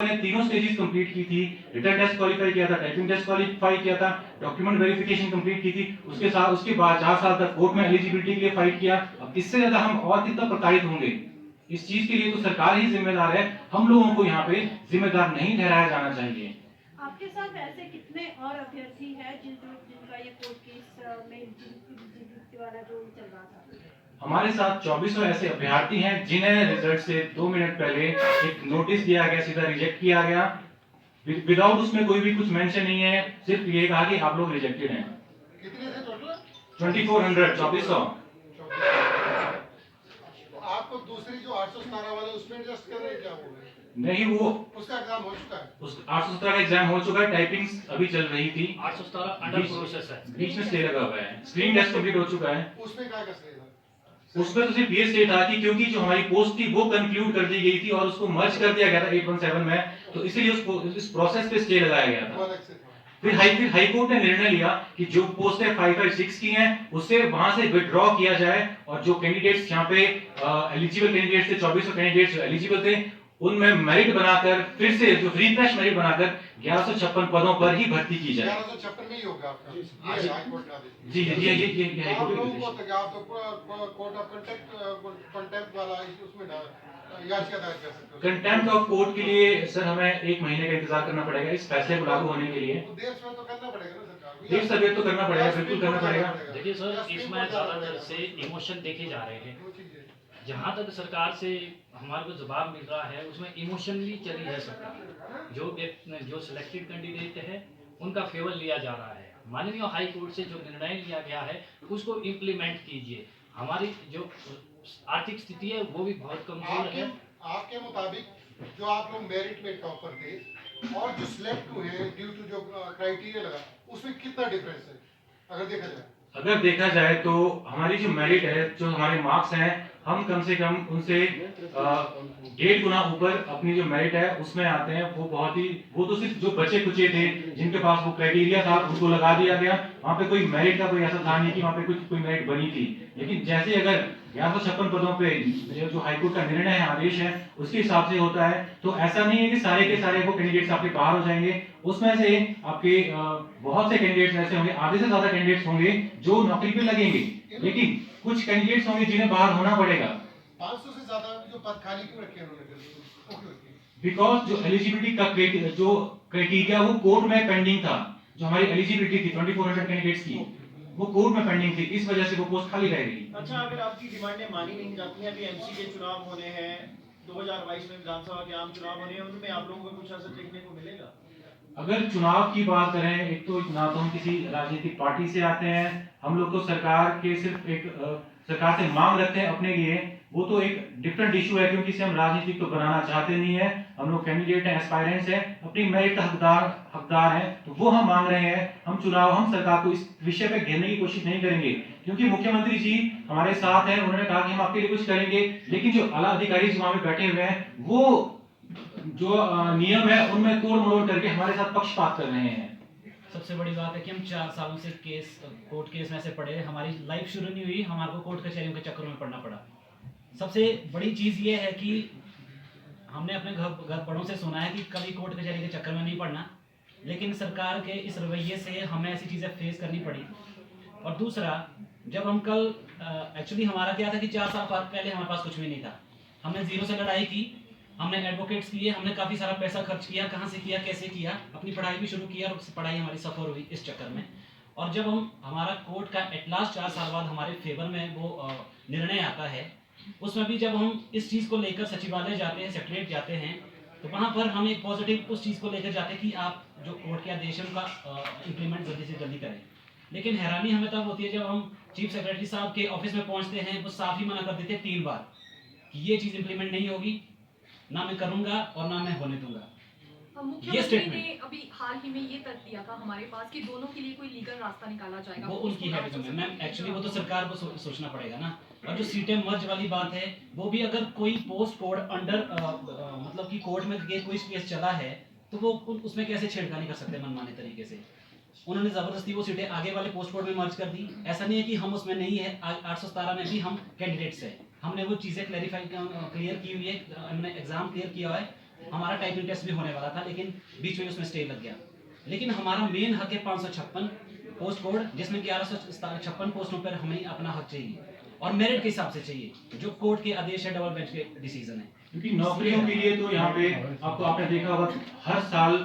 मैंने तीनों stages complete की थी, रिटन टेस्ट क्वालिफाई किया था, टाइपिंग टेस्ट क्वालिफाई किया था, डॉक्यूमेंट वेरिफिकेशन कंप्लीट की थी, उसके बाद 4 साल तक कोर्ट में एलिजिबिलिटी के लिए फाइट किया। अब इससे ज्यादा हम और कितना प्रताड़ित होंगे? इस चीज के लिए तो सरकार ही जिम्मेदार है, हम लोगों को यहाँ पे जिम्मेदार नहीं ठहराया जाना चाहिए। आपके साथ ऐसे कितने और अभ्यर्थी हैं जिनका ये कोर्ट केस में एलिजिबिलिटी वाला जो चल रहा था? हमारे साथ 2400 ऐसे अभ्यर्थी हैं जिन्हें रिजल्ट से 2 मिनट पहले एक नोटिस दिया गया, सीधा रिजेक्ट किया गया, विदाउट उसमें कोई भी कुछ मेंशन नहीं है, सिर्फ ये कहा कि आप लोग रिजेक्टेड हैं। कितने थे टोटल? 2400। आपको दूसरी जो 817 वाले उसमें एडजस्ट कर रहे हैं क्या वो? नहीं, वो उसका एग्जाम हो चुका है। उस 817 का एग्जाम हो चुका है, टाइपिंग अभी चल रही थी। 817 अंडर प्रोसेस है, बीच में स्टे लगा हुआ है, स्क्रीन टेस्ट कंप्लीट हो चुका है। उसमें क्या कर रहे उसमें तो सिर्फ ये स्टे था कि क्योंकि जो हमारी पोस्ट थी वो कंक्लूड कर दी गई थी और उसको मर्ज कर दिया गया था 817 में, तो इसीलिए उसको इस प्रोसेस पे स्टे लगाया गया था। फिर हाई कोर्ट ने निर्णय लिया कि जो पोस्टें 556 की हैं उससे वहां से विड्रॉ किया जाए और जो कैंडिडेट्स यहाँ पे एलिजिबल कैंडिडेट्स थे, 2400 कैंडिडेट्स जो एलिजिबल थे, उनमें मेरिट बनाकर फिर से जो रिफ्रेश मेरिट बनाकर 1156 पदों पर ही भर्ती की जाए। 1156 में ही होगा आपका। ये हाई कोर्ट का आदेश। जी ये हाई आप कोर्ट लोगों का को आदेश। तो आप तो कोर्ट ऑफ कंटेम्प्ट वाला उसमें याचिका दायर कर सकते हो। कंटेम्प्ट ऑफ कोर्ट के लिए सर हमें 1 महीने का इंतजार करना पड़ेगा इस फैसले को लागू होने के लिए। देर सवेर तो करना पड़ेगा ना सरकार को। देर सवेर तो करना पड़ेगा, बिल्कुल करना पड़ेगा। देखिए सर, इसमें ज्यादातर से इमोशन देखे जा रहे हैं। जहां तक सरकार से हमारे को जवाब मिल रहा है उसमें इमोशनली चली है सरकार। जो सिलेक्टेड कैंडिडेट है उनका फेवर लिया जा रहा है। माननीय हाई कोर्ट से जो निर्णय लिया गया है उसको इम्प्लीमेंट कीजिए। हमारी जो आर्थिक स्थिति है वो भी बहुत कमजोर है। आपके मुताबिक जो आप लोग मेरिट में टॉपर थे और जो सिलेक्ट हुए हैं ड्यू टू जो क्राइटेरिया लगा उसमें कितना डिफरेंस है अगर देखा जाए? अगर देखा जाए तो हमारी जो मेरिट है, जो हमारे मार्क्स हैं, हम कम से कम उनसे 1.5 गुना ऊपर अपनी जो मेरिट है उसमें आते हैं। वो तो सिर्फ जो बचे कुचे थे जिनके पास वो क्राइटेरिया था उनको लगा दिया गया। वहाँ पे कोई मेरिट का कोई ऐसा था नहीं कि वहाँ पे कोई मेरिट बनी थी। लेकिन जैसे अगर 1156 पदों पे जो हाईकोर्ट का निर्णय है, आदेश है, उसके हिसाब से होता है, तो ऐसा नहीं है कि सारे के सारे वो कैंडिडेट्स आपके बाहर हो जाएंगे। उसमें से आपके बहुत से कैंडिडेट्स ऐसे होंगे, आधे से ज्यादा कैंडिडेट्स होंगे जो नौकरी पे लगेंगे, लेकिन कुछ कैंडिडेट्स होंगे जिन्हें बाहर होना पड़ेगा। 500 से ज्यादा जो पद खाली क्यों रखे उन्होंने? बिकॉज जो एलिजिबिलिटी का जो क्राइटेरिया वो कोर्ट में पेंडिंग था। जो हमारी एलिजिबिलिटी थी 2400 कैंडिडेट्स की, वो कोर्ट में पेंडिंग थी, इस वजह से वो पोस्ट खाली रह गई। अच्छा, अगर आपकी डिमांडें मानी नहीं जाती हैं, अभी एमसी के चुनाव होने हैं, 2022 में विधानसभा के आम चुनाव होने हैं, उनमें आप लोगों को कुछ असर देखने को मिलेगा? अगर चुनाव की बात करें, एक तो ना तो हम किसी राजनीतिक पार्टी से आते हैं, हम लोग तो सरकार के सिर्फ एक सरकार से मांग रखते हैं अपने लिए। वो तो एक डिफरेंट इशू है क्योंकि इसे हम राजनीतिक तो बनाना चाहते नहीं है। हम लोग कैंडिडेट हैं, एस्पायरेंट्स हैं, अपनी मेरिट का हकदार हैं, तो वो हम मांग रहे हैं। हम सरकार को इस विषय पे घेरने की कोशिश नहीं करेंगे क्योंकि मुख्यमंत्री जी हमारे साथ हैं। उन्होंने कहा कि हम आपके लिए कुछ करेंगे, लेकिन जो आला अधिकारी जो वहां पे बैठे हुए हैं वो जो नियम है उनमें तोड़ मरोड़ करके हमारे साथ पक्षपात कर रहे हैं। सबसे बड़ी बात है कि हम 4 सालों से कोर्ट केस में से पड़े, हमारी लाइफ शुरू नहीं हुई, हमारे को कोर्ट कचहरियों के चक्करों में पड़ना पड़ा। सबसे बड़ी चीज़ ये है कि हमने अपने घर बड़ों से सुना है कि कभी कोर्ट कचहरी के चक्कर में नहीं पड़ना, लेकिन सरकार के इस रवैये से हमें ऐसी चीज़ें फेस करनी पड़ी। और दूसरा, जब हम कल एक्चुअली हमारा क्या था कि 4 साल पहले हमारे पास कुछ भी नहीं था। हमने जीरो से लड़ाई की, हमने एडवोकेट्स किए, हमने काफ़ी सारा पैसा खर्च किया, कहाँ से किया, कैसे किया, अपनी पढ़ाई भी शुरू किया और पढ़ाई हमारी सफ़र हुई इस चक्कर में। और जब हमारा कोर्ट का एट लास्ट 4 साल बाद हमारे फेवर में वो निर्णय आता है, उसमें भी जब हम इस चीज़ को लेकर सचिवालय जाते हैं, सेक्रेटरीट जाते हैं, तो वहाँ पर हम एक पॉजिटिव उस चीज़ को लेकर जाते हैं कि आप जो कोर्ट के आदेश हैं उनका इम्प्लीमेंट जल्दी से जल्दी करें। लेकिन हैरानी हमें तब होती है जब हम चीफ सेक्रेटरी साहब के ऑफिस में पहुँचते हैं, वो साफ ही मना कर देते हैं 3 बार कि ये चीज़ इम्प्लीमेंट नहीं होगी, ना मैं करूँगा और ना मैं होने दूंगा। मुख्यमंत्री ने अभी हाल ही में ये तर्क दिया था हमारे पास कि दोनों के लिए कोई लीगल रास्ता निकाला जाएगा। वो उनकी है मैम, एक्चुअली वो तो सरकार को सोचना पड़ेगा ना। और जो सीटें मर्ज वाली बात है, वो भी अगर कोई पोस्ट कोड अंडर मतलब कि कोर्ट में कोई केस चला है तो वो उसमें कैसे छेड़खानी कर सकते हैं मनमाने तरीके से। उन्होंने जबरदस्ती वो सीटें आगे वाले पोस्ट कोड में मर्ज कर दी। ऐसा नहीं है कि हम उसमें नहीं है, 817 में भी हम कैंडिडेट्स हैं, हमने वो चीज़ें क्लियर की हुई है, हमने एग्जाम क्लियर किया है हमारा टाइपिंग टेस्ट भी होने वाला था, लेकिन बीच में उसमें स्टे लग गया। लेकिन हमारा मेन हक है 556 पोस्ट कोड, जिसमें 1156 पोस्टों पर हमें अपना हक चाहिए और मेरिट के हिसाब से चाहिए, जो कोर्ट के आदेश है, डबल बेंच के डिसीजन है। क्योंकि नौकरियों के लिए तो यहाँ पे आपको आपने देखा होगा हर साल